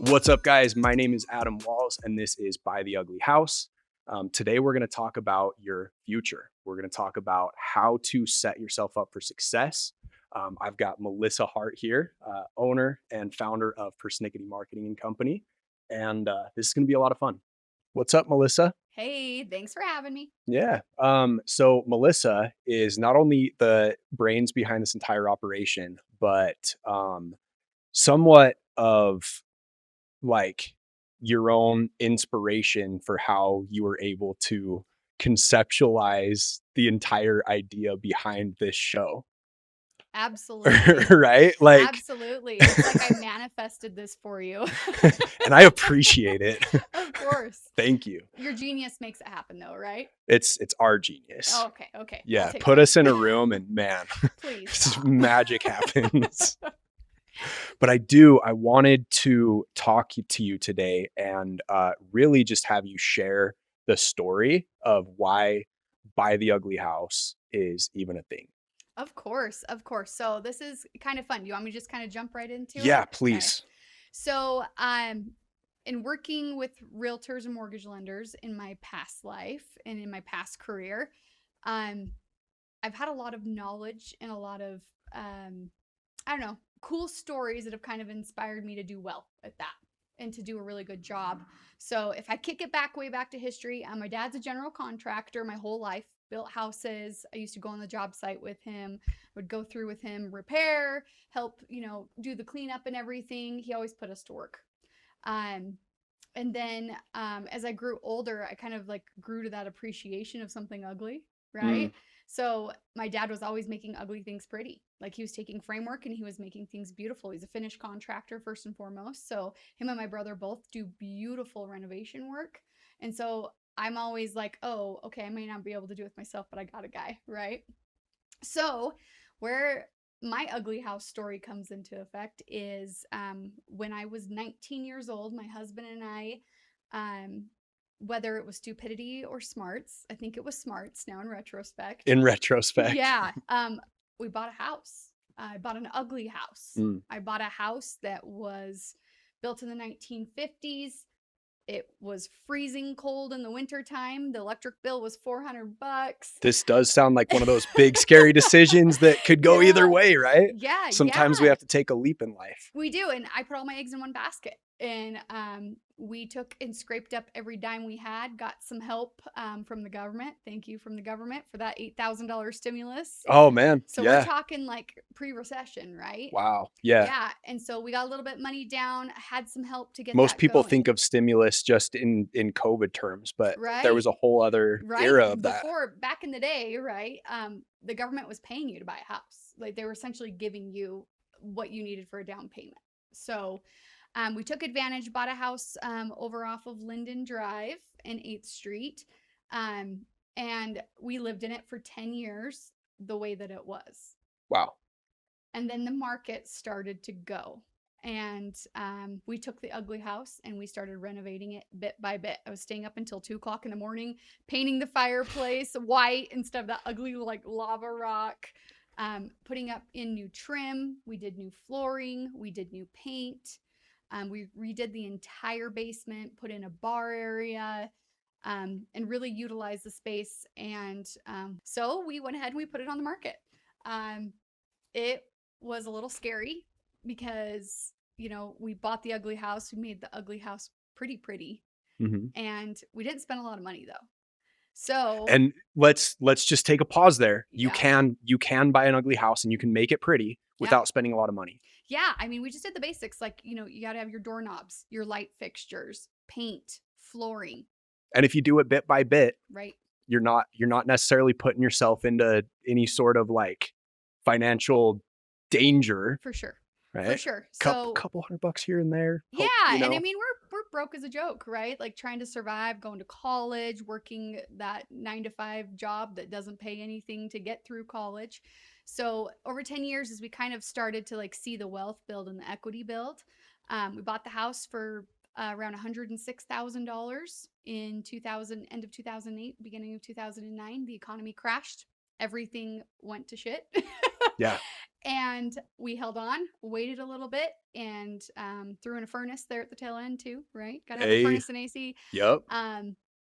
What's up, guys? My name is Adam Walz, and this is Buy the Ugly House. Today, we're going to talk about your future. We're going to talk about how to set yourself up for success. I've got Melissa Hart here, owner and founder of Persnickety Marketing and Company, and this is going to be a lot of fun. What's up, Melissa? Hey, thanks for having me. Yeah. So Melissa is not only the brains behind this entire operation, but somewhat of like your own inspiration for how you were able to conceptualize the entire idea behind this show. Absolutely. Right? Like, Absolutely. It's like I manifested this for you. and I appreciate it. Of course. Thank you. Your genius makes it happen though, right? It's our genius. Oh, okay. I'll Yeah. take Put that. us in a room and man, Please just stop. magic happens. But I wanted to talk to you today and really just have you share the story of why Buy the Ugly House is even a thing. Of course. Of course. So this is kind of fun. Do you want me to just kind of jump right into it? Yeah, Okay. please. So, in working with realtors and mortgage lenders in my past life and in my past career, I've had a lot of knowledge and a lot of, I don't know, cool stories that have kind of inspired me to do well at that and to do a really good job. So if I kick it back way back to history, my dad's a general contractor my whole life, built houses. I used to go on the job site with him, would go through with him, repair, help, do the cleanup and everything. He always put us to work. Um, and then as I grew older, I kind of like grew to that appreciation of something ugly, right? So my dad was always making ugly things pretty. Like he was taking framework and he was making things beautiful. He's a finished contractor first and foremost. So him and my brother both do beautiful renovation work. And so I'm always like, oh, okay, I may not be able to do it with myself, but I got a guy, right? So where my ugly house story comes into effect is when I was 19 years old, my husband and I, whether it was stupidity or smarts, I think it was smarts now in retrospect. In retrospect. Yeah. We bought a house. I bought an ugly house. I bought a house that was built in the 1950s. It was freezing cold in the wintertime. The electric bill was $400. This does sound like one of those big, scary decisions that could go either way, right? Yeah. Sometimes we have to take a leap in life. We do. And I put all my eggs in one basket. And we took and scraped up every dime we had, got some help from the government. Thank you from the government for that $8,000 stimulus. Oh, man. So yeah. we're talking like pre-recession, right? Wow. Yeah. Yeah. And so we got a little bit money down, had some help to get Most that people going. think of stimulus just in COVID terms, but there was a whole other era of that. Before, back in the day, right? The government was paying you to buy a house. Like they were essentially giving you what you needed for a down payment. So we took advantage, bought a house over off of Linden Drive and 8th Street. And we lived in it for 10 years the way that it was. Wow. And then the market started to go. And we took the ugly house and we started renovating it bit by bit. I was staying up until 2 o'clock in the morning, painting the fireplace white instead of that ugly like lava rock, putting up in new trim. We did new flooring. We did new paint. We redid the entire basement, put in a bar area, and really utilized the space. And so we went ahead and we put it on the market. It was a little scary because, we bought the ugly house. We made the ugly house pretty. And we didn't spend a lot of money though. So, and let's just take a pause there. Yeah. You can buy an ugly house and you can make it pretty without spending a lot of money. Yeah. I mean, we just did the basics. Like, you got to have your doorknobs, your light fixtures, paint, flooring. And if you do it bit by bit, right, you're not necessarily putting yourself into any sort of like financial danger. For sure. Right. For sure. So couple $100 here and there. Yeah. And I mean, we're broke as a joke, right? Like trying to survive, going to college, working that 9-to-5 job that doesn't pay anything to get through college. So over 10 years, as we kind of started to like see the wealth build and the equity build, we bought the house for around $106,000 in end of 2008, beginning of 2009. The economy crashed. Everything went to shit. Yeah. And we held on, waited a little bit, and threw in a furnace there at the tail end too, right? Gotta have a Hey, furnace and AC. yep.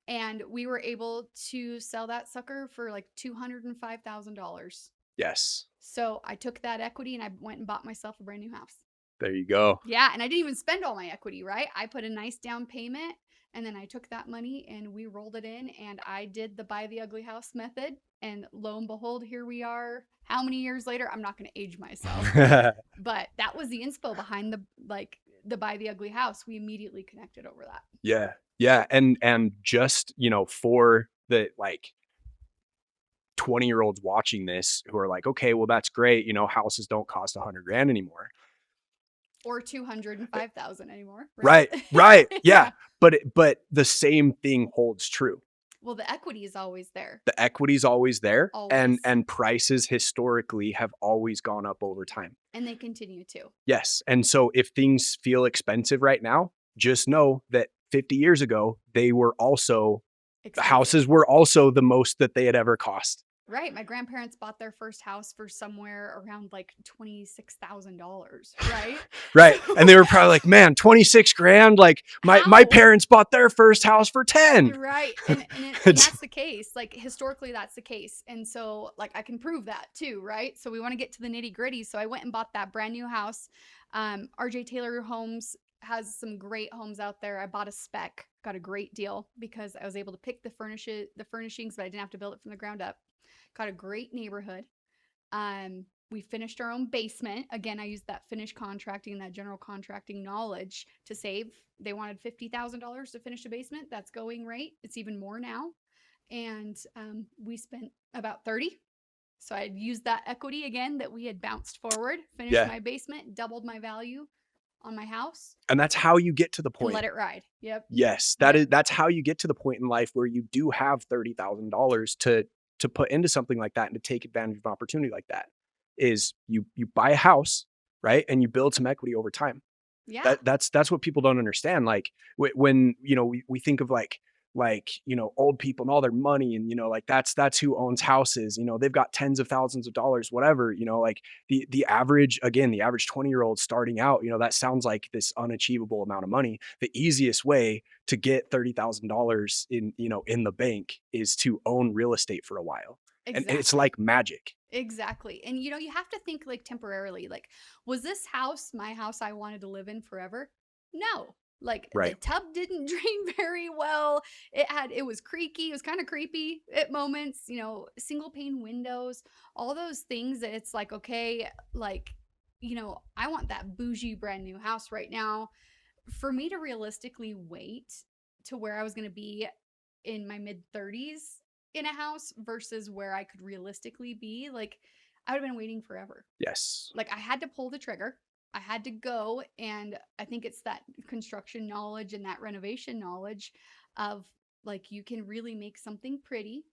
And we were able to sell that sucker for like $205,000. Yes. So I took that equity and I went and bought myself a brand new house. There you go. Yeah, and I didn't even spend all my equity, right? I put a nice down payment, and then I took that money and we rolled it in, and I did the buy the ugly house method. And lo and behold, here we are. How many years later? I'm not going to age myself, but that was the inspo behind the buy the ugly house. We immediately connected over that. Yeah. Yeah. And just, for the 20-year-olds watching this who are like, okay, well, that's great. Houses don't cost $100,000 anymore. Or 205,000 anymore. Right. Yeah. But the same thing holds true. Well, the equity is always there. The equity is always there. Always. And prices historically have always gone up over time. And they continue to. Yes. And so if things feel expensive right now, just know that 50 years ago, they were also, the houses were also the most that they had ever cost. Right. My grandparents bought their first house for somewhere around like $26,000. Right. Right. And they were probably like, man, 26 grand. Like my parents bought their first house for 10. Right. And that's the case. Like historically, that's the case. And so like I can prove that too. Right. So we want to get to the nitty gritty. So I went and bought that brand new house. RJ Taylor Homes has some great homes out there. I bought a spec, got a great deal because I was able to pick the furnishings, but I didn't have to build it from the ground up. Got a great neighborhood. We finished our own basement. Again, I used that finished contracting, that general contracting knowledge to save. They wanted $50,000 to finish a basement. That's going right. It's even more now. And we spent about 30. So I used that equity again that we had bounced forward, finished my basement, doubled my value on my house. And that's how you get to the point. And let it ride. Yep. Yes. That's how you get to the point in life where you do have $30,000 to put into something like that and to take advantage of an opportunity like that. Is you buy a house, right? And you build some equity over time. Yeah. That's what people don't understand. Like when, we think of old people and all their money and, that's who owns houses, they've got tens of thousands of dollars, whatever, the average 20-year-old starting out, that sounds like this unachievable amount of money. The easiest way to get $30,000 in the bank is to own real estate for a while. Exactly. And it's like magic. Exactly. And you have to think like temporarily, like, was this house my house I wanted to live in forever? No. Like the tub didn't drain very well. It was creaky. It was kind of creepy at moments, single pane windows, all those things that it's like, okay, like, I want that bougie brand new house right now. For me to realistically wait to where I was going to be in my mid 30s in a house versus where I could realistically be, like I would have been waiting forever. Yes. Like I had to pull the trigger. I had to go, and I think it's that construction knowledge and that renovation knowledge of like you can really make something pretty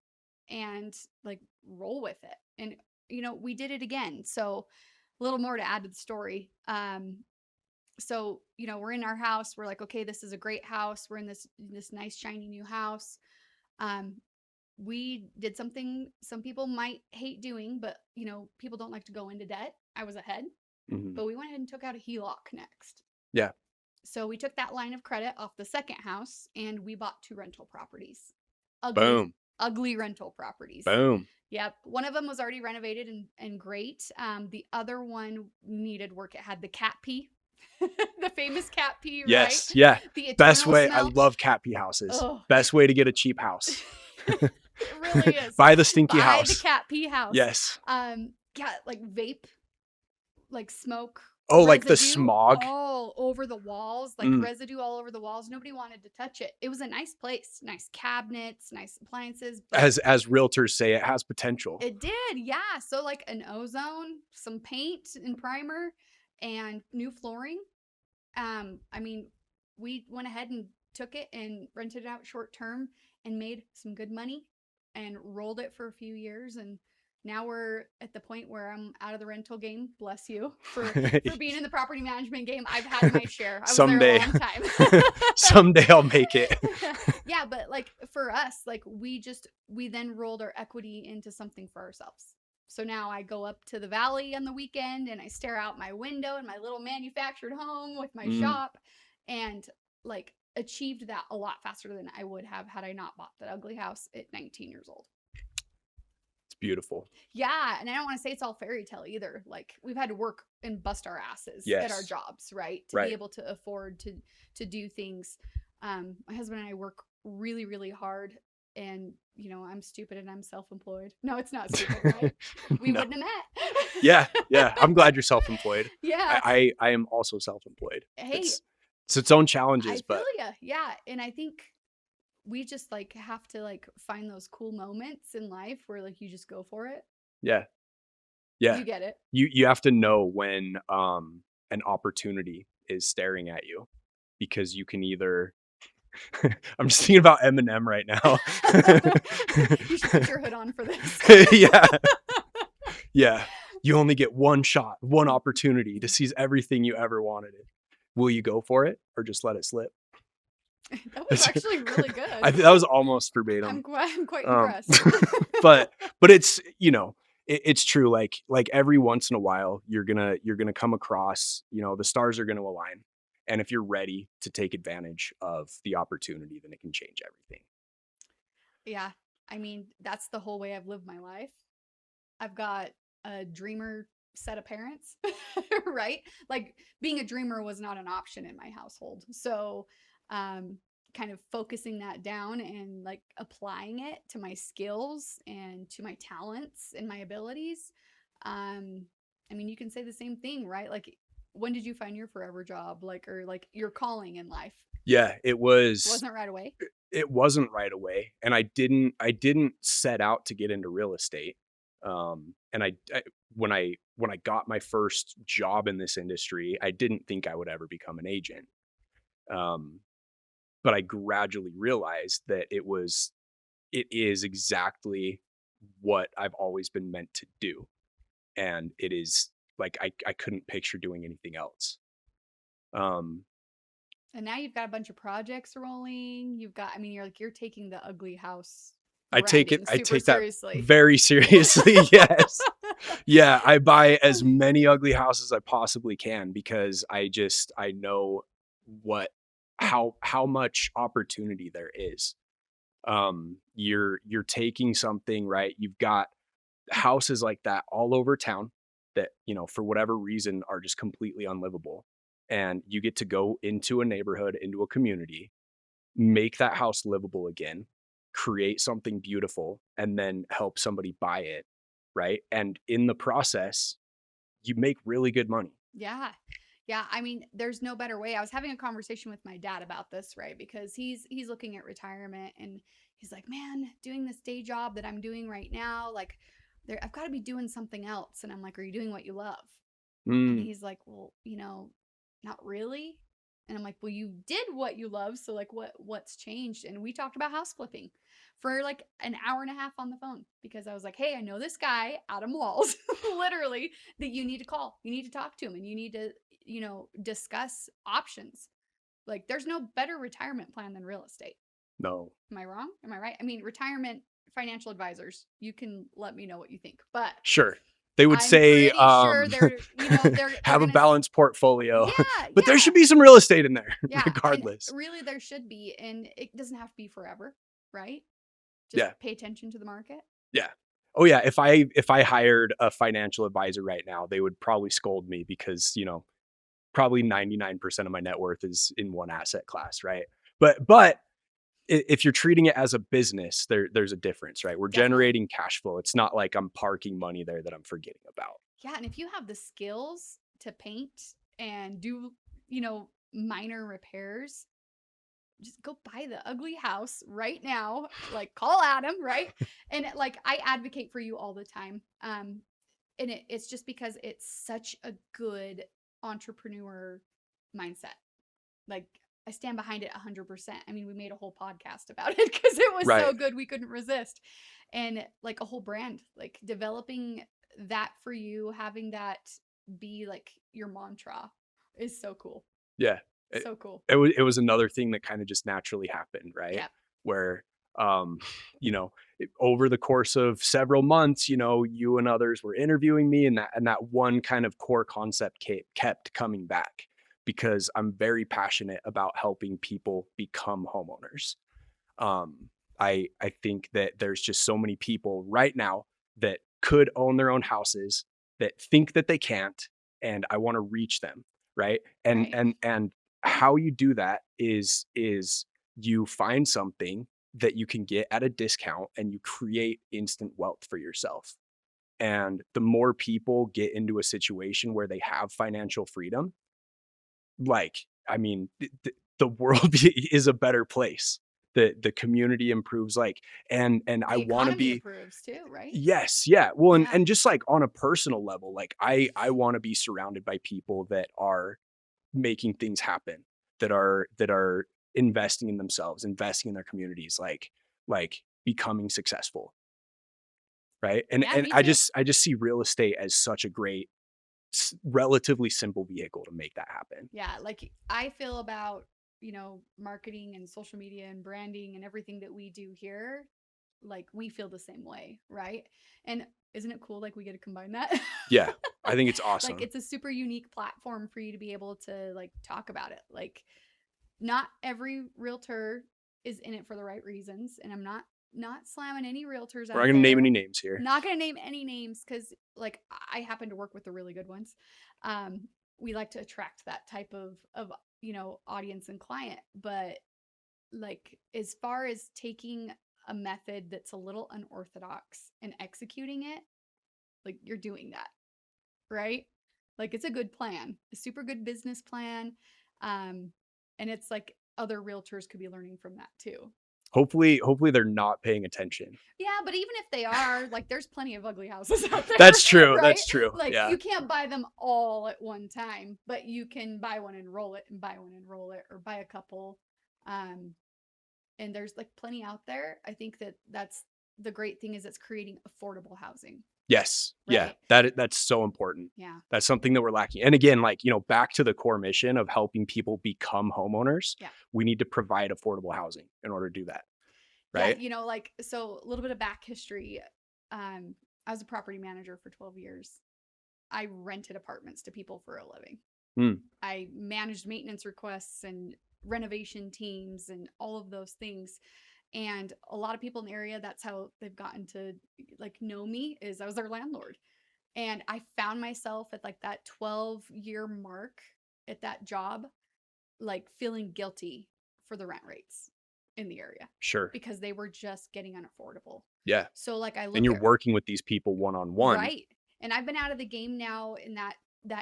and like roll with it. And we did it again. So a little more to add to the story. So we're in our house. We're like, okay, this is a great house. We're in this nice shiny new house. We did something some people might hate doing, but people don't like to go into debt. I was ahead. Mm-hmm. But we went ahead and took out a HELOC next. Yeah. So we took that line of credit off the second house and we bought 2 rental properties. Boom. Ugly rental properties. Boom. Yep. One of them was already renovated and great. The other one needed work. It had the cat pee. The famous cat pee, yes, right? Yeah. The best way. Smell. I love cat pee houses. Best way to get a cheap house. It really is. Buy the stinky house. Buy the cat pee house. Yes. Yeah, like vape. Like smoke. Oh, like the smog all over the walls, like residue all over the walls. Nobody wanted to touch it. It was a nice place, nice cabinets, nice appliances. As realtors say, it has potential. It did, yeah. So like an ozone, some paint and primer, and new flooring. We went ahead and took it and rented it out short term and made some good money and rolled it for a few years. And now we're at the point where I'm out of the rental game. Bless you for being in the property management game. I've had my share. I was Someday. there a long time. Someday I'll make it. Yeah, but like for us, like we then rolled our equity into something for ourselves. So now I go up to the valley on the weekend and I stare out my window in my little manufactured home with my Mm, shop, and like achieved that a lot faster than I would have had I not bought that ugly house at 19 years old. it's beautiful. Yeah, and I don't want to say it's all fairy tale either. Like we've had to work and bust our asses at our Yes. jobs, right? To be Right. able to afford to do things. My husband and I work really, really hard, and I'm stupid and I'm self-employed. No, it's not stupid, right? We No. wouldn't have Yeah. Yeah. met. I'm glad you're self-employed. Yeah. I am also self-employed. Hey, It's its own I challenges, feel but ya. Yeah, and I think we just like have to like find those cool moments in life where like you just go for it. yeah. Yeah. You get it. You have to know when an opportunity is staring at you, because you can either I'm just thinking about Eminem right now. You should put your hood on for this. Yeah. Yeah. You only get one shot, one opportunity to seize everything you ever wanted. Will you go for it or just let it slip? That was actually really good. That was almost verbatim. I'm quite Um, impressed. but it's it's true. Like every once in a while, you're gonna come across, the stars are gonna align, and if you're ready to take advantage of the opportunity, then it can change everything. Yeah. I mean, that's the whole way I've lived my life. I've got a dreamer set of parents, right? Like being a dreamer was not an option in my household. So, um, kind of focusing that down and like applying it to my skills and to my talents and my abilities. Um, I mean, you can say the same thing, right? Like, when did you find your forever job? Like, or like your calling in life? Yeah, Wasn't it right away? it wasn't right away, and I didn't set out to get into real estate. And when I got my first job in this industry, I didn't think I would ever become an agent. Um, but I gradually realized that it is exactly what I've always been meant to do. And it is like I couldn't picture doing anything else. Um, And now you've got a bunch of projects rolling. You've got, I mean, you're taking the ugly house branding I super take that seriously. very seriously. Yes. Yeah, I buy as many ugly houses as I possibly can, because I know what how much opportunity there is. You're taking something, right? You've got houses like that all over town that, for whatever reason are just completely unlivable. And you get to go into a neighborhood, into a community, make that house livable again, create something beautiful, and then help somebody buy it, right? And in the process, you make really good money. Yeah. Yeah, I mean, there's no better way. I was having a conversation with my dad about this, right? Because he's looking at retirement and he's like, "Man, doing this day job that I'm doing right now, like I've got to be doing something else." And I'm like, "Are you doing what you love?" And Mm, he's like, "Well, not really." And I'm like, "Well, you did what you love, so like what's changed?" And we talked about house flipping for like an hour and a half on the phone because I was like, "Hey, I know this guy, Adam Walz, literally, that you need to call. You need to talk to him and you need to, discuss options. Like there's no better retirement plan than real estate." no, Am I wrong? Am I right? I mean, retirement financial advisors, you can let me know what you think. But sure. They would I'm say, pretty sure they're have a gonna. balanced portfolio, Yeah, but there yeah, should be some real estate in there, yeah. And regardless. really, there should be, and it doesn't have to be forever, right? Just Yeah, pay attention to the market. yeah. Oh yeah. If I hired a financial advisor right now, they would probably scold me because probably 99% of my net worth is in one asset class, right? But if you're treating it as a business, there's a difference, right? We're Definitely. generating cash flow. It's not like I'm parking money there that I'm forgetting about. Yeah, and if you have the skills to paint and do, minor repairs, just go buy the ugly house right now. Like call Adam, right? And like I advocate for you all the time. And it's just because it's such a good entrepreneur mindset. Like I stand behind it 100%. I mean, we made a whole podcast about it because it was Right. so good we couldn't resist. And like a whole brand, like developing that for you, having that be like your mantra is so cool. Yeah. It, So cool. it was another thing that kind of just naturally happened, right? Yeah. Where Um, you know, over the course of several months, you and others were interviewing me, and that one kind of core concept kept coming back because I'm very passionate about helping people become homeowners. Um, I think that there's just so many people right now that could own their own houses that think that they can't, and I want to reach them, right? And Right. and how you do that is you find something that you can get at a discount and you create instant wealth for yourself. And the more people get into a situation where they have financial freedom, like, I mean, the world is a better place. The community improves, like, and I The want to economy be. improves too, right? Yes, yeah. Well, and Yeah. and just like on a personal level, like I want to be surrounded by people that are making things happen, that are investing in themselves, investing in their communities, like becoming successful, right? And Yeah, and me I too. just I just see real estate as such a great relatively simple vehicle to make that happen. Yeah, like I feel about, marketing and social media and branding and everything that we do here, like we feel the same way, right? And isn't it cool like we get to combine that? Yeah, I think it's Like awesome. it's a super unique platform for you to be able to like talk about it. Like not every realtor is in it for the right reasons, and I'm not slamming any realtors We're not out gonna name any there. names here. Not going to name any names cuz like I happen to work with the really good ones. Um we like to attract that type of audience and client, but like as far as taking a method that's a little unorthodox and executing it, like you're doing that, right? Like it's a good plan, a super good business plan. Um, and it's like other realtors could be learning from that too. Hopefully they're not paying attention. Yeah, but even if they are, like there's plenty of ugly houses out there, That's true. right? That's true. Like Yeah. you can't buy them all at one time, but you can buy one and roll it and buy one and roll it or buy a couple. Um, and there's like plenty out there. I think that that's the great thing is it's creating affordable housing, Yes. Yeah. right? That's so important. Yeah. That's something that we're lacking. And again, like, back to the core mission of helping people become homeowners, Yeah. we need to provide affordable housing in order to do that. Yeah, Right? like so a little bit of back history. I was a property manager for 12 years. I rented apartments to people for a living. Mm, I managed maintenance requests and renovation teams and all of those things. And a lot of people in the area, that's how they've gotten to like know me is I was their landlord. And I found myself at like that 12-year mark at that job, like feeling guilty for the rent rates in the area sure. because they were just getting unaffordable. Yeah. So like I And look you're at working with these people one on one. right. And I've been out of the game now in that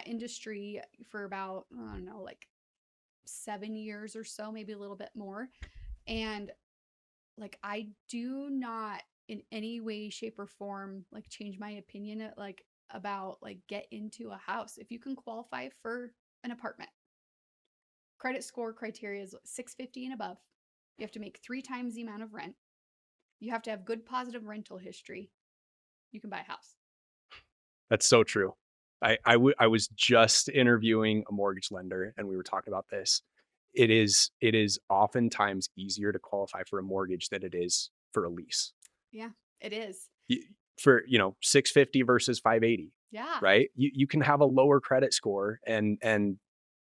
industry for about I don't know like 7 years or so, maybe a little bit more. And like I do not in any way shape or form like change my opinion like about like get into a house if you can qualify for an apartment. Credit score criteria is 650 and above. You have to make 3 times the amount of rent. You have to have good positive rental history. You can buy a house. That's so true. I was just interviewing a mortgage lender and we were talking about this. It is oftentimes easier to qualify for a mortgage than it is for a lease. Yeah, it is. Y For, 650 versus 580, Yeah, right? You can have a lower credit score and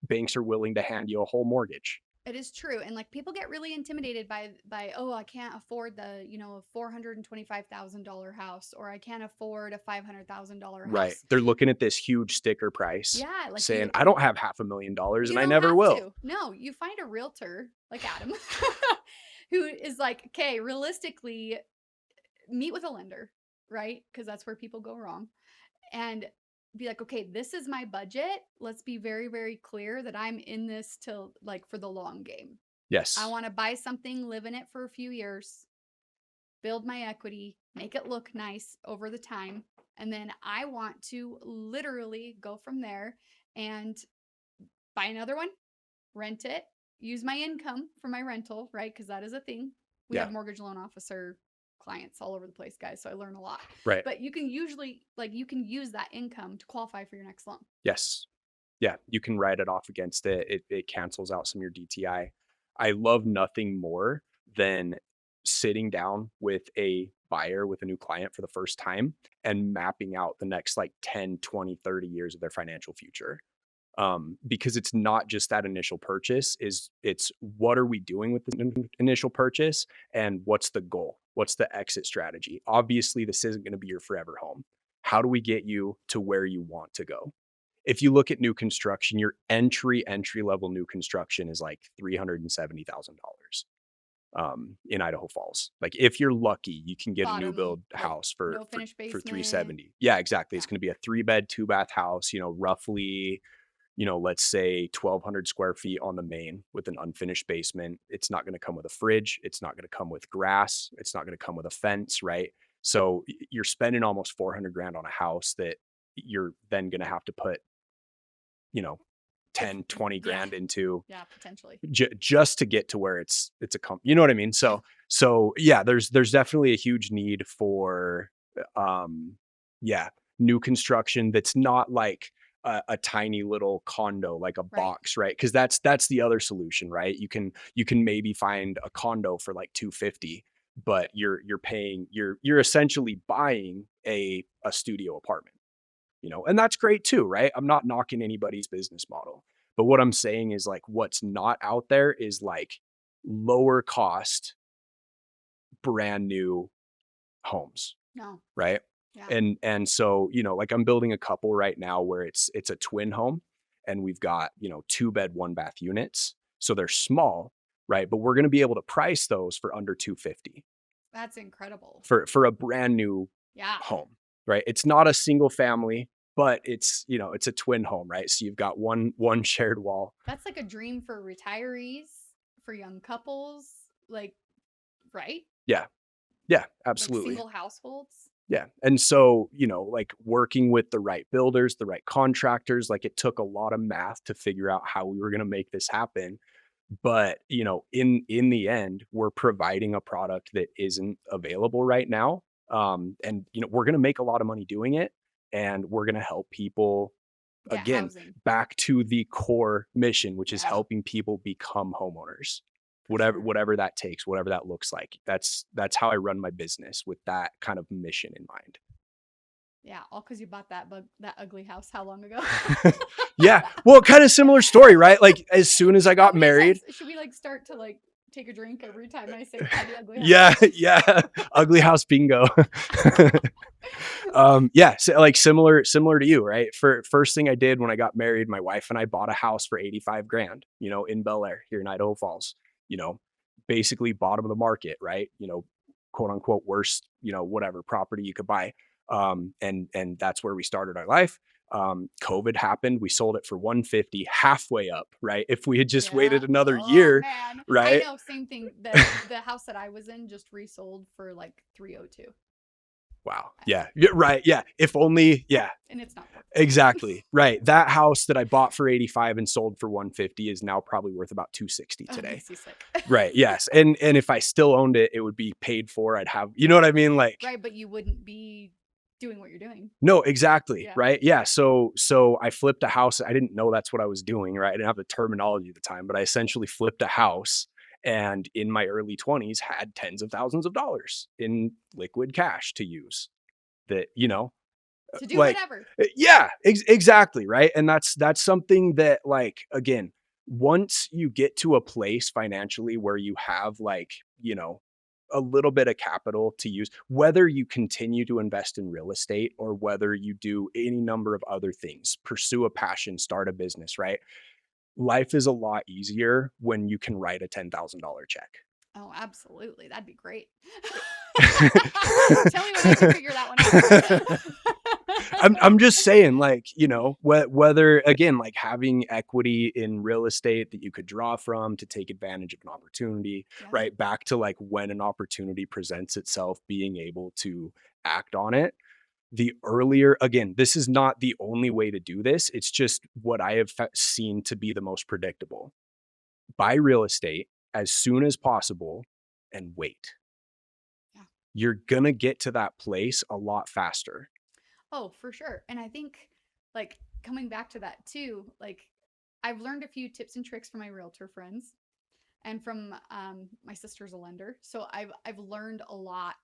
banks are willing to hand you a whole mortgage. it is true. And like people get really intimidated by oh, I can't afford the, $425,000 house or I can't afford a $500,000 Right. house. They're looking at this huge sticker price Yeah, like saying, "I don't have half $1,000,000 you and I don't never have will." to. No, you find a realtor like Adam who is like, "Okay, realistically, meet with a lender, right? Because that's where people go wrong. And be like, okay, this is my budget. Let's be very, very clear that I'm in this till like for the long game. I Yes. want to buy something, live in it for a few years, build my equity, make it look nice over the time. And then I want to literally go from there and buy another one, rent it, use my income for my rental, right? Because that is a thing. We Yeah. have mortgage loan officer clients all over the place, guys. So I learn a lot. Right. But you can usually, like, you can use that income to qualify for your next loan. Yes. Yeah, you can write it off against it. It cancels out some of your DTI. I love nothing more than sitting down with a buyer, with a new client for the first time and mapping out the next like 10, 20, 30 years of their financial future. Because it's not just that initial purchase, it's what are we doing with the initial purchase and what's the goal? What's the exit strategy? Obviously, this isn't going to be your forever home. How do we get you to where you want to go? If you look at new construction, your entry level new construction is like $370,000 in Idaho Falls. Like if you're lucky, you can get a new Bottom, build like house no finished for basement. 370. Yeah, exactly. Yeah. It's going to be a 3-bed, 2-bath house, roughly, let's say 1,200 square feet on the main with an unfinished basement. It's not going to come with a fridge. It's not going to come with grass. It's not going to come with a fence, right? So you're spending almost 400 grand on a house that you're then going to have to put, you know, If 10, 20 yeah, grand into yeah, potentially. just to get to where it's you know what I mean? Yeah. So yeah, there's definitely a huge need for, um, yeah, new construction that's not like a tiny little condo, like a Right. box, right? Because that's the other solution, right? You can maybe find a condo for like 250, but you're essentially buying a studio apartment, and that's great too, right? I'm not knocking anybody's business model. But what I'm saying is like what's not out there is like lower cost, brand new homes, No. right? Yeah. And so, like I'm building a couple right now where it's a twin home and we've got, 2-bed, 1-bath units. So they're small, right? But we're going to be able to price those for under 250 That's incredible. for a brand new Yeah. home, right? It's not a single family, but it's a twin home, right? So you've got one shared wall. That's like a dream for retirees, for young couples, like, right? Yeah. Yeah, Like absolutely. single households. Yeah. And so, like working with the right builders, the right contractors, like it took a lot of math to figure out how we were going to make this happen. But, in the end, we're providing a product that isn't available right now. And we're going to make a lot of money doing it, and we're going to help people Get again housing. back to the core mission, which is Yeah, helping people become homeowners. for Whatever sure. whatever that takes, whatever that looks like. That's how I run my business, with that kind of mission in mind. Yeah, all because you bought that ugly house how long ago? Yeah. Well, kind of similar story, right? Like as soon as I How got many married. times should we like start to like take a drink every time I say buy the ugly house? Yeah, yeah. Ugly house bingo. Yeah, so like similar to you, right? For first thing I did when I got married, my wife and I bought a house for 85 grand, in Bel Air here in Idaho Falls, you know, basically bottom of the market, right? Quote unquote worst, whatever property you could buy. And that's where we started our life. COVID happened. We sold it for 150, halfway up, right? If we had just Yeah. waited another Oh year, man. I right? know, same thing. The house that I was in just resold for like 302. Wow. Yeah. Yeah. Right. Yeah. If only. Yeah. And it's not worth it. Exactly. Right. That house that I bought for 85 and sold for 150 is now probably worth about 260 Oh, it today. makes you sick. Right. Yes. And if I still owned it, it would be paid for. I'd have, you know what I mean? Like, Right, but you wouldn't be doing what you're doing. no, exactly. Yeah. Right. Yeah. So I flipped a house. I didn't know that's what I was doing. Right. I didn't have the terminology at the time, but I essentially flipped a house, and in my early 20s had tens of thousands of dollars in liquid cash to use that, To do like, whatever. yeah, exactly, right? And that's something that, like, again, once you get to a place financially where you have, like, a little bit of capital to use, whether you continue to invest in real estate or whether you do any number of other things, pursue a passion, start a business, right? Life is a lot easier when you can write a $10,000 check. Oh, absolutely. That'd be great. Tell me when I can figure that one I'm out. just saying, like, whether again, like having equity in real estate that you could draw from to take advantage of an opportunity, Yeah. right? Back to like when an opportunity presents itself, being able to act on it. The earlier, again, this is not the only way to do this. It's just what I have seen to be the most predictable. Buy real estate as soon as possible and wait. Yeah. You're gonna get to that place a lot faster. Oh, for sure. And I think like coming back to that too, like I've learned a few tips and tricks from my realtor friends. and from my sister's a lender, so I've learned a lot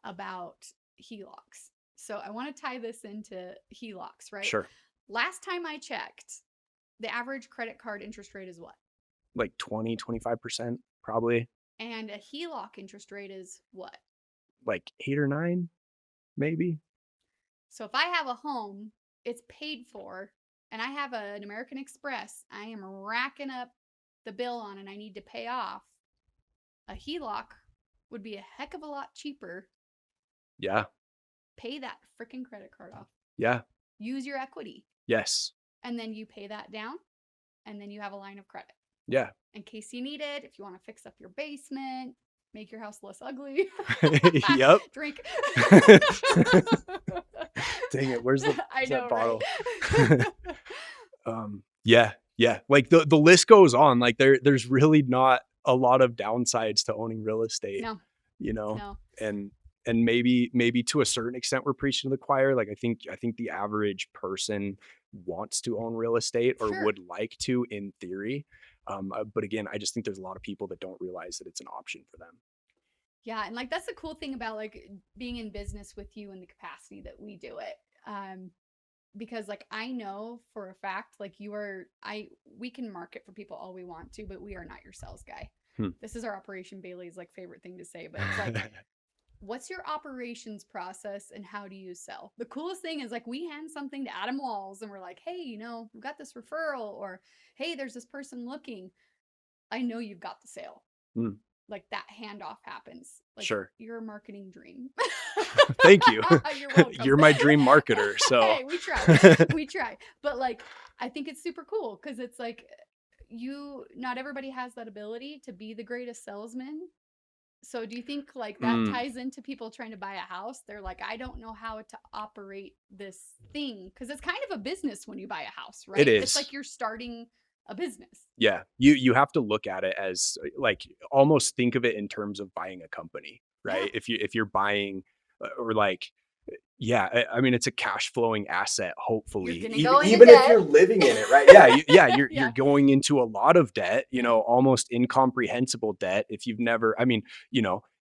about HELOCs. So I want to tie this into HELOCs, right? Sure. Last time I checked, the average credit card interest rate is what? Like 20, 25% probably. And a HELOC interest rate is what? Like 8 or 9, maybe. So if I have a home, it's paid for, and I have an American Express I am racking up the bill on and I need to pay off, a HELOC would be a heck of a lot cheaper. Yeah. Pay that freaking credit card off. Yeah. Use your equity. Yes. And then you pay that down, and then you have a line of credit. Yeah. In case you need it, if you want to fix up your basement, make your house less ugly. Yep. Drink. Dang it. Where's I know, that bottle? Right? Yeah. Yeah. Like the list goes on. Like there's really not a lot of downsides to owning real estate. No. You know? No. And maybe to a certain extent we're preaching to the choir. Like I think the average person wants to own real estate or Sure. would like to in theory. But again, I just think there's a lot of people that don't realize that it's an option for them. Yeah, and like that's the cool thing about like being in business with you in the capacity that we do it. Because like I know for a fact, like we can market for people all we want to, but we are not your sales guy. This is our Operation Bailey's like favorite thing to say, but it's like what's your operations process and how do you sell? The coolest thing is like we hand something to Adam Walz and we're like, hey, we've got this referral, or hey, there's this person looking. I know you've got the sale. Like that handoff happens. Like, sure. You're a marketing dream. Thank you. You're welcome. You're my dream marketer. So hey, we try. But like, I think it's super cool because it's like not everybody has that ability to be the greatest salesman. So do you think like that ties into people trying to buy a house? They're like, I don't know how to operate this thing, because it's kind of a business when you buy a house, right? It is. It's like you're starting a business. Yeah. You have to look at it as like almost think of it in terms of buying a company, right? Yeah. If you're buying or like, yeah, I mean, it's a cash flowing asset, hopefully, even if you're living in it, right? Yeah. You're going into a lot of debt, almost incomprehensible debt. If you've never, I mean,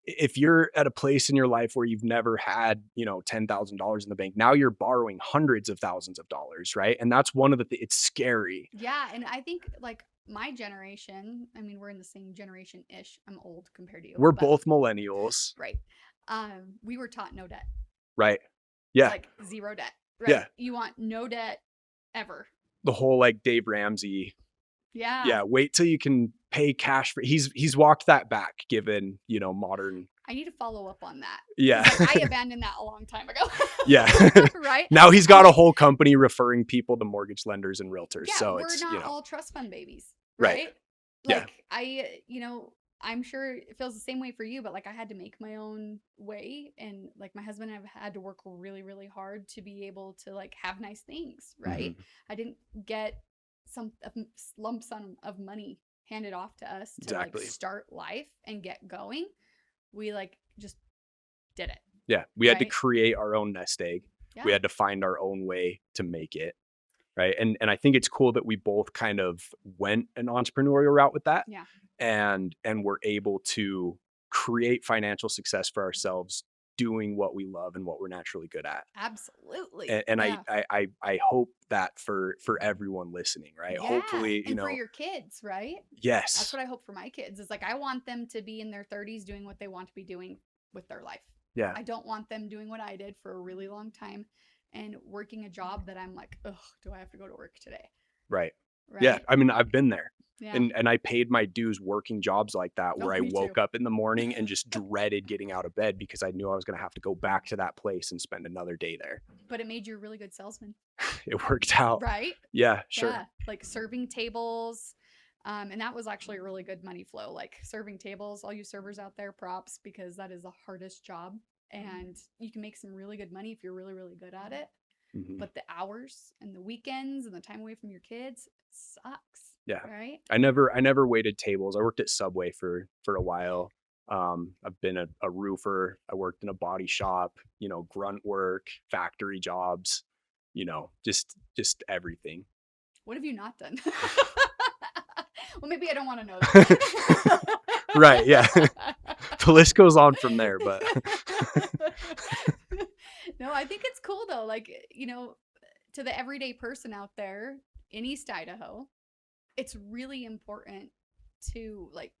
if you're at a place in your life where you've never had, $10,000 in the bank, now you're borrowing hundreds of thousands of dollars, right? And that's one of it's scary. Yeah. And I think like my generation, I mean, we're in the same generation-ish. I'm old compared to you. We're both millennials. Right. We were taught no debt. Right. Yeah. Like zero debt. Right. Yeah. You want no debt ever. The whole like Dave Ramsey. Yeah. Yeah. Wait till you can pay cash for. He's walked that back given, modern. I need to follow up on that. Yeah. Like, I abandoned that a long time ago. Yeah. Right. Now he's got a whole company referring people to mortgage lenders and realtors. Yeah, so we're it's not all trust fund babies. Right. Like I'm sure it feels the same way for you, but like I had to make my own way, and like my husband and I have had to work really, really hard to be able to like have nice things, right? I didn't get some lump sum of money handed off to us to like start life and get going. We like just did it. Yeah, we had to create our own nest egg. Yeah. We had to find our own way to make it. Right. And I think it's cool that we both kind of went an entrepreneurial route with that. Yeah. And we're able to create financial success for ourselves doing what we love and what we're naturally good at. Absolutely. And I hope that for everyone listening, right? Yeah. Hopefully, and for your kids, right? Yes. That's what I hope for my kids. Is like I want them to be in their 30s doing what they want to be doing with their life. Yeah. I don't want them doing what I did for a really long time and working a job that I'm like, ugh, do I have to go to work today? Right. Yeah. I mean, I've been there. Yeah. And I paid my dues working jobs like that, where I woke up in the morning and just dreaded getting out of bed because I knew I was going to have to go back to that place and spend another day there. But it made you a really good salesman. It worked out. Right? Yeah, sure. Yeah. Like serving tables. And that was actually a really good money flow. Like serving tables, all you servers out there, props, because that is the hardest job. And you can make some really good money if you're really, really good at it. But the hours and the weekends and the time away from your kids sucks. Yeah. Right. I never waited tables. I worked at Subway for a while. I've been a roofer. I worked in a body shop, grunt work, factory jobs, just everything. What have you not done? Well, maybe I don't want to know that. Right. Yeah. The list goes on from there, but no, I think it's cool though. Like, to the everyday person out there in East Idaho, it's really important to like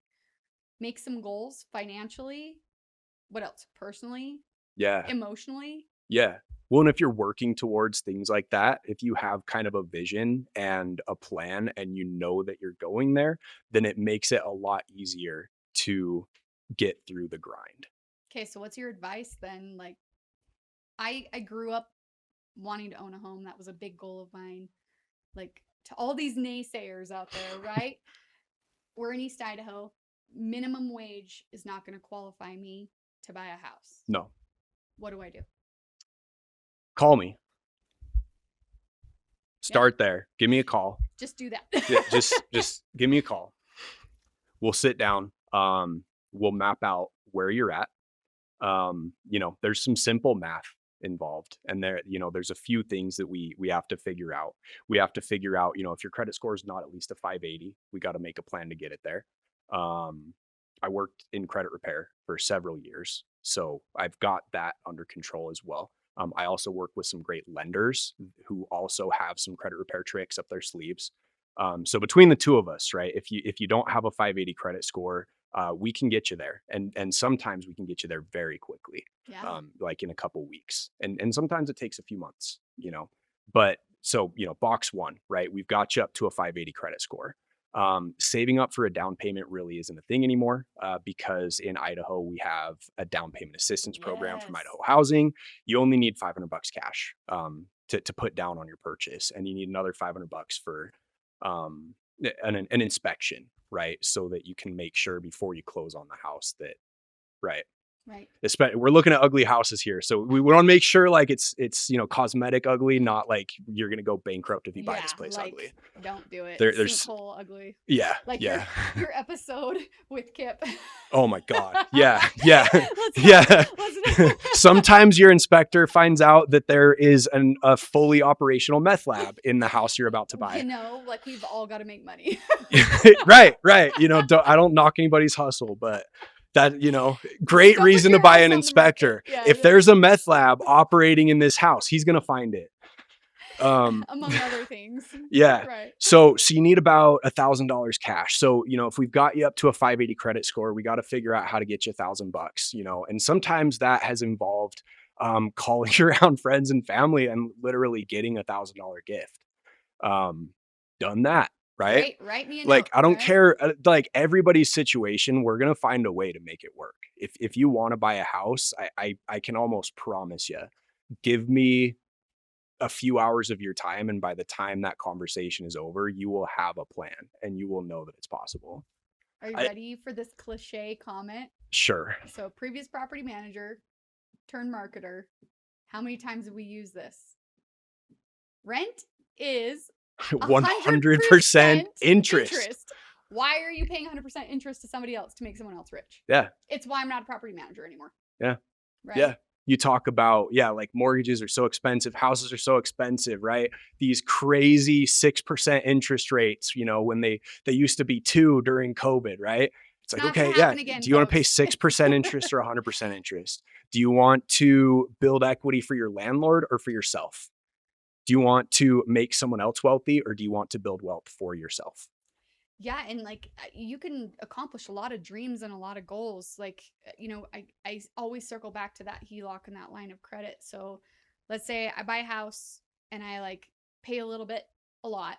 make some goals financially. What else? Personally, yeah. emotionally. Yeah. Well, and if you're working towards things like that, if you have kind of a vision and a plan and you know that you're going there, then it makes it a lot easier to get through the grind. Okay, so what's your advice then? Like, I grew up wanting to own a home. That was a big goal of mine. Like, to all these naysayers out there, right? We're in East Idaho. Minimum wage is not going to qualify me to buy a house. No. What do I do? Call me. Start there. Give me a call. Just do that. Yeah, just give me a call. We'll sit down. We'll map out where you're at. There's some simple math involved, and there's a few things that we have to figure out. We have to figure out, if your credit score is not at least a 580, we got to make a plan to get it there. I worked in credit repair for several years, so I've got that under control as well. I also work with some great lenders who also have some credit repair tricks up their sleeves. So between the two of us, right, if you don't have a 580 credit score, we can get you there. And sometimes we can get you there very quickly, Yeah. like in a couple weeks. And sometimes it takes a few months, but so, box one, right? We've got you up to a 580 credit score. Saving up for a down payment really isn't a thing anymore, because in Idaho, we have a down payment assistance program from Yes. Idaho Housing. You only need $500 cash, to put down on your purchase. And you need another $500 for, an inspection, right? So that you can make sure before you close on the house that, right. Right. We're looking at ugly houses here. So we want to make sure like it's, cosmetic ugly, not like you're going to go bankrupt if you buy this place ugly. Don't do it. There's sinkhole ugly. Yeah. Like yeah. your episode with Kip. Oh my God. Yeah. Yeah. Yeah. Sometimes your inspector finds out that there is a fully operational meth lab in the house you're about to buy. Like we've all got to make money. Right. Right. I don't knock anybody's hustle, but that, great reason to buy an inspector. Yeah, if there's a meth lab operating in this house, he's going to find it. Among other things. Yeah. Right. So you need about $1,000 cash. So, if we've got you up to a 580 credit score, we got to figure out how to get you $1,000, and sometimes that has involved, calling around friends and family and literally getting $1,000 gift. Done that. Right. Write me a like, note, I don't care. Like everybody's situation, we're going to find a way to make it work. If you want to buy a house, I can almost promise you, give me a few hours of your time. And by the time that conversation is over, you will have a plan and you will know that it's possible. Are you ready for this cliche comment? Sure. So previous property manager turned marketer. How many times have we used this? Rent is 100% interest. Why are you paying 100% interest to somebody else to make someone else rich? Yeah. It's why I'm not a property manager anymore. Yeah. Right. Yeah. You talk about, like mortgages are so expensive. Houses are so expensive, right? These crazy 6% interest rates, when they used to be 2 during COVID, right? It's like, okay, yeah. Again, do you want to pay 6% interest or 100% interest? Do you want to build equity for your landlord or for yourself? Do you want to make someone else wealthy or do you want to build wealth for yourself? Yeah. And like you can accomplish a lot of dreams and a lot of goals. Like, I always circle back to that HELOC and that line of credit. So let's say I buy a house and I like pay a lot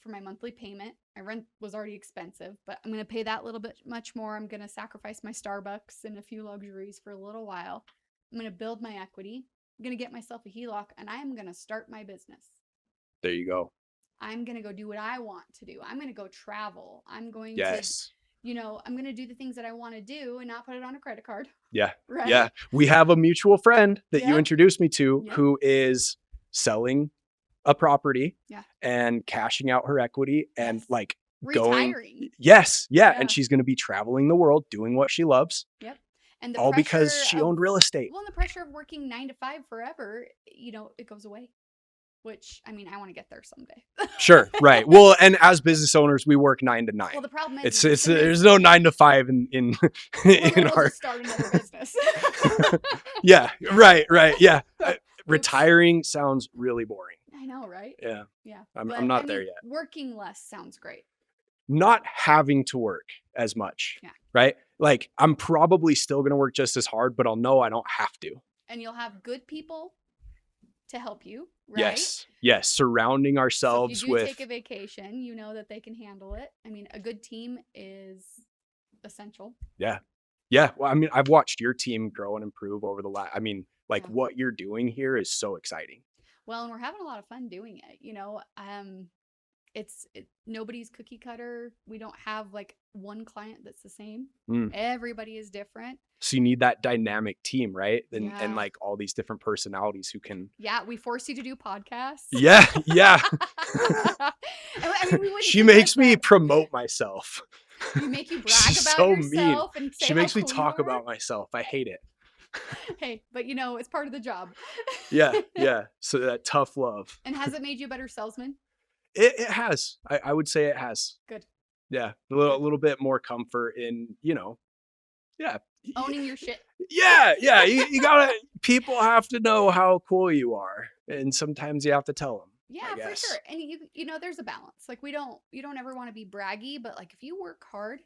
for my monthly payment. My rent was already expensive, but I'm going to pay that little bit much more. I'm going to sacrifice my Starbucks and a few luxuries for a little while. I'm going to build my equity. I'm going to get myself a HELOC and I am going to start my business. There you go. I'm going to go do what I want to do. I'm going to go travel. I'm going to, I'm going to do the things that I want to do and not put it on a credit card. Yeah. Right. Yeah. We have a mutual friend that you introduced me to who is selling a property and cashing out her equity and like retiring. Yes. Yeah. And she's going to be traveling the world doing what she loves. Yep. And all because she owned real estate. Well, and the pressure of working 9 to 5 forever, it goes away. which I mean, I want to get there someday. Sure. Right. Well, and as business owners, we work 9 to 9. Well, the problem It's is there's no 9 to 5 in well, then in we'll our. just start another business. Yeah. Right. Right. Yeah. Oops. Retiring sounds really boring. I know, right? Yeah. Yeah. I'm But, not I there mean, yet. working less sounds great. Not having to work as much. Yeah. Right. Like I'm probably still going to work just as hard, but I'll know I don't have to. And you'll have good people to help you, right? Yes. Yes. Surrounding So if ourselves you do with. take a vacation, you know that they can handle it. I mean, a good team is essential. Yeah. Yeah. Well, I mean, I've watched your team grow and improve over the last, I mean, like Yeah. what you're doing here is so exciting. Well, and we're having a lot of fun doing it. Nobody's cookie cutter. We don't have like one client that's the same. Mm. Everybody is different. So you need that dynamic team, right? And Yeah. like all these different personalities who can. Yeah, we force you to do podcasts. Yeah. Yeah. I mean, we wouldn't She do like makes me that. promote myself. You make you brag She's about so yourself and say She how makes me cool you talk are. about myself. I hate it. Hey, but you know, it's part of the job. Yeah. Yeah. So that tough love. And has it made you a better salesman? It has. I would say it has. Good. Yeah. A little bit more comfort in, yeah. Owning your shit. Yeah. Yeah. You gotta, people have to know how cool you are. And sometimes you have to tell them. Yeah, for sure. And you know, there's a balance. Like you don't ever want to be braggy, but like if you work hard,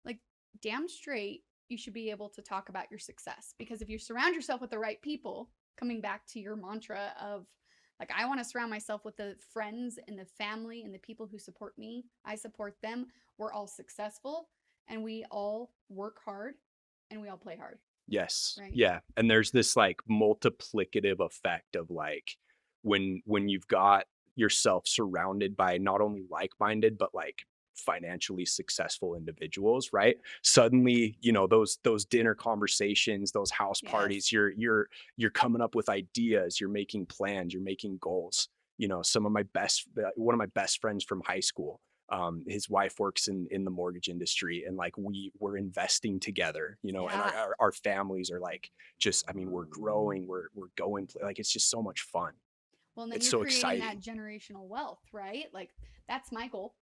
like damn straight, you should be able to talk about your success. Because if you surround yourself with the right people, coming back to your mantra of like, I want to surround myself with the friends and the family and the people who support me. I support them. We're all successful and we all work hard and we all play hard. Yes. Right. Yeah. And there's this like multiplicative effect of like when you've got yourself surrounded by not only like-minded, but like financially successful individuals, right? Suddenly, those dinner conversations, those house parties, you're coming up with ideas, you're making plans, you're making goals. One of my best friends from high school, his wife works in the mortgage industry, and like we're investing together, and our families are like, just, I mean, we're growing, we're going, like, it's just so much fun. Well, and then It's you're so creating exciting. that generational wealth, right? Like that's my goal.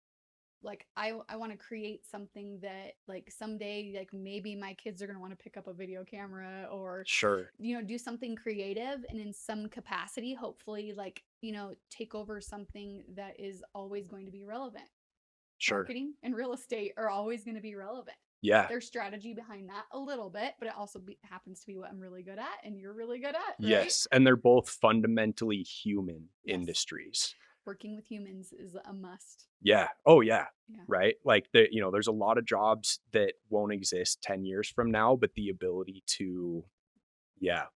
Like I want to create something that like someday, like maybe my kids are going to want to pick up a video camera or Sure. do something creative and in some capacity, hopefully like, take over something that is always going to be relevant. Sure. Marketing and real estate are always going to be relevant. Yeah. There's strategy behind that a little bit, but it also happens to be what I'm really good at and you're really good at. Right? Yes. And they're both fundamentally human industries. Working with humans is a must. Yeah. Oh yeah. Right. Like there's a lot of jobs that won't exist 10 years from now, but the ability to,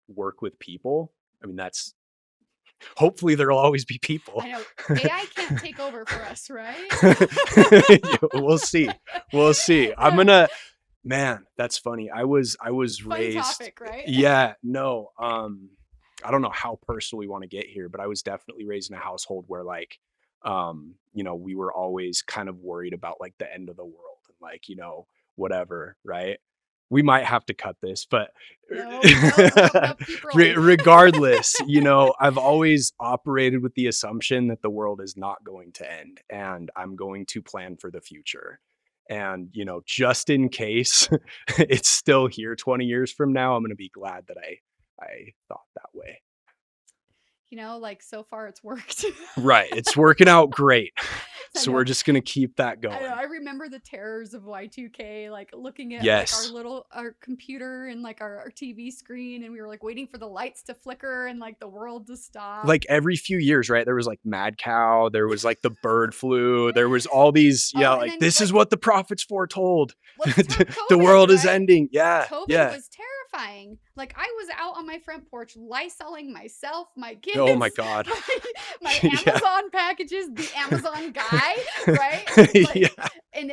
work with people. I mean, hopefully there'll always be people. I know AI can't take over for us, right? We'll see. We'll see. I'm gonna, man, that's funny. I was Fun raised. topic, right? Yeah. No. I don't know how personal we want to get here, but I was definitely raised in a household where like, we were always kind of worried about like the end of the world and like, whatever, right? We might have to cut this, but No, keep rolling. regardless, I've always operated with the assumption that the world is not going to end and I'm going to plan for the future. And, just in case it's still here 20 years from now, I'm going to be glad that I thought that way. Like so far it's worked. Right. It's working out great. So we're just going to keep that going. I remember the terrors of Y2K, like looking at like our computer and like our TV screen. And we were like waiting for the lights to flicker and like the world to stop. Like every few years, right? There was like mad cow. There was like the bird flu. There was all these, like this is what the prophets foretold. The world is ending. Yeah. COVID was terrifying. Like I was out on my front porch lysoling myself, my kids. Oh my God. My Amazon packages, the Amazon guy, right? And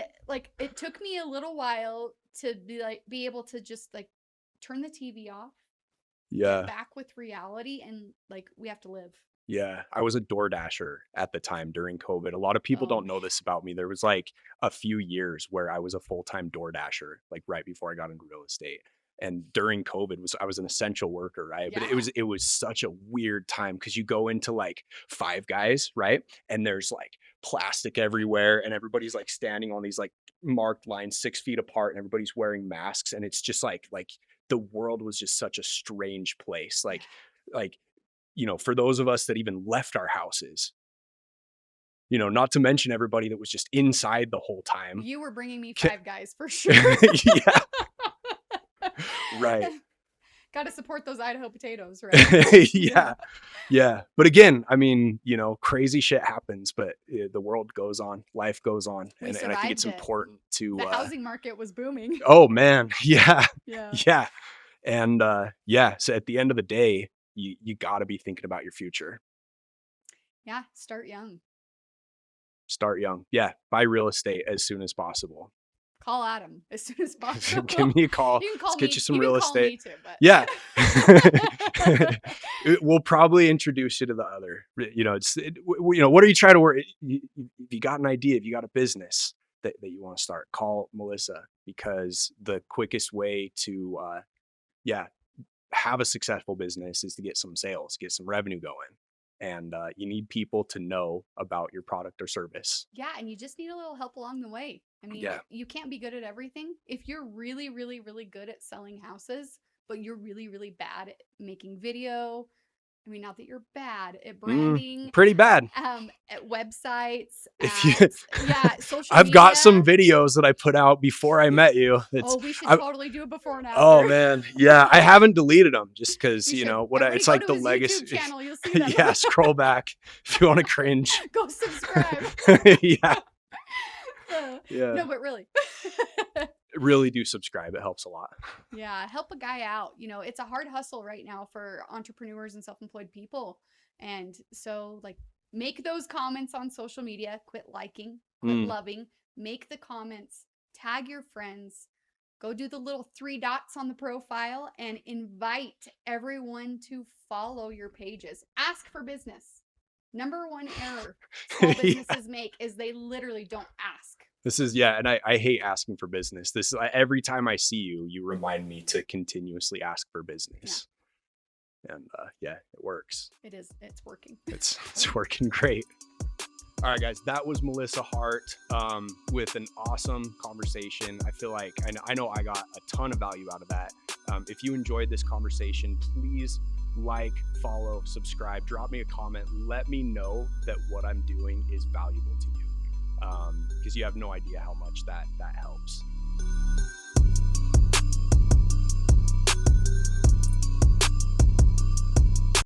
it took me a little while to be able to just like turn the TV off. Get back with reality and like we have to live. Yeah, I was a DoorDasher at the time during COVID. A lot of people don't know this about me. There was like a few years where I was a full-time DoorDasher, like right before I got into real estate. and during COVID I was an essential worker, right? But Yeah. it was such a weird time because you go into like Five Guys, right? And there's like plastic everywhere, and everybody's like standing on these like marked lines 6 feet apart, and everybody's wearing masks, and it's just like the world was just such a strange place. Like, you know, for those of us that even left our houses, you know, not to mention everybody that was just inside the whole time. You were bringing me Ca- Five Guys for sure. Yeah, right. Got to support those Idaho potatoes, right? Yeah. Yeah. But again, I mean, you know, crazy shit happens, but the world goes on, life goes on. We And I think it's survived it. important to, The housing market was booming. oh man. Yeah. Yeah. Yeah. And, yeah. So at the end of the day, you gotta be thinking about your future. Yeah. Start young. Start young. Yeah. Buy real estate as soon as possible. Call Adam as soon as possible. Give me a call. You can call Let's me. get you some can real call me estate. too, but. Yeah. We'll probably introduce you to the other, you know, you know, what are you trying to work? If you got an idea, if you got a business that you want to start, call Melissa, because the quickest way to, yeah, have a successful business is to get some sales, get some revenue going. And you need people to know about your product or service. Yeah, and you just need a little help along the way. I mean, Yeah. you can't be good at everything. If you're really, really, really good at selling houses, but you're really, really bad at making video, I mean, not that you're bad at branding, Pretty bad. at websites, If you, social I've got some media. videos that I put out before I met you. Oh, we should totally do it before and after. Oh man, yeah, I haven't deleted them just because You you should. know what? Everybody It's go like to the his legacy. YouTube channel, you'll see them. Yeah, scroll back if you want to cringe. Go subscribe. Yeah, yeah. No, but really. Really do subscribe. It helps a lot. Yeah, help a guy out. You know, it's a hard hustle right now for entrepreneurs and self-employed people. And so, like, make those comments on social media, quit liking, quit loving, make the comments, tag your friends, go do the little 3 dots on the profile, and invite everyone to follow your pages. Ask for business. Number one error small businesses make is they literally don't ask. This is, yeah, and I hate asking for business. This is every time I see you, you remind me to continuously ask for business. Yeah. And yeah, it works. It is. It's working. It's working great. All right, guys, that was Melissa Hart with an awesome conversation. I feel like I know I got a ton of value out of that. If you enjoyed this conversation, please like, follow, subscribe, drop me a comment. Let me know that what I'm doing is valuable to you, because you have no idea how much that helps.